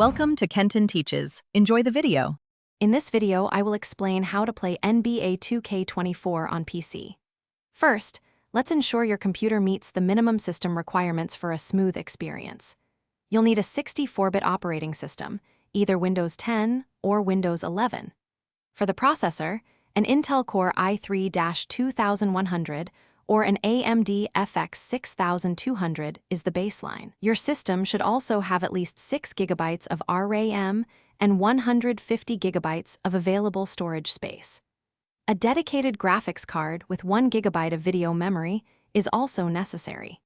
Welcome to Kenton Teaches. Enjoy the video. In this video, I will explain how to play NBA 2K24 on PC. First, let's ensure your computer meets the minimum system requirements for a smooth experience. You'll need a 64-bit operating system, either Windows 10 or Windows 11. For the processor, an Intel Core i3-2100 or an AMD FX 6200 is the baseline. Your system should also have at least 6 GB of RAM and 150 GB of available storage space. A dedicated graphics card with 1 GB of video memory is also necessary.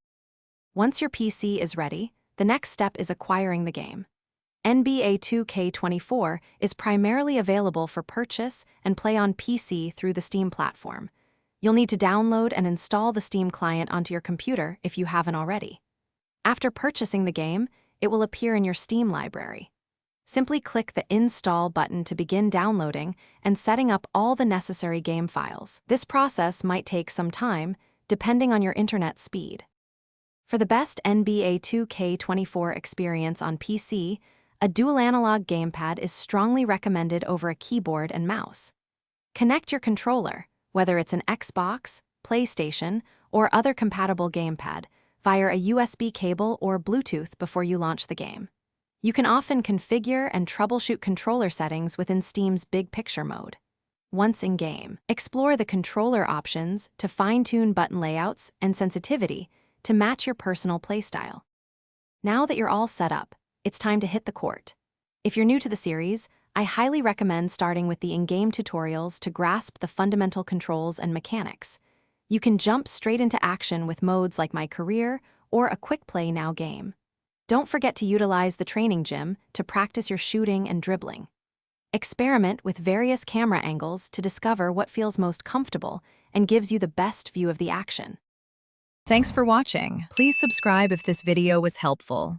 Once your PC is ready, the next step is acquiring the game. NBA 2K24 is primarily available for purchase and play on PC through the Steam platform. You'll need to download and install the Steam client onto your computer if you haven't already. After purchasing the game, it will appear in your Steam library. Simply click the Install button to begin downloading and setting up all the necessary game files. This process might take some time, depending on your internet speed. For the best NBA 2K24 experience on PC, a dual analog gamepad is strongly recommended over a keyboard and mouse. Connect your controller, whether it's an Xbox, PlayStation, or other compatible gamepad, via a USB cable or Bluetooth before you launch the game. You can often configure and troubleshoot controller settings within Steam's Big Picture mode. Once in-game, explore the controller options to fine-tune button layouts and sensitivity to match your personal playstyle. Now that you're all set up, it's time to hit the court. If you're new to the series, I highly recommend starting with the in-game tutorials to grasp the fundamental controls and mechanics. You can jump straight into action with modes like My Career or a Quick Play Now game. Don't forget to utilize the training gym to practice your shooting and dribbling. Experiment with various camera angles to discover what feels most comfortable and gives you the best view of the action. Thanks for watching. Please subscribe if this video was helpful.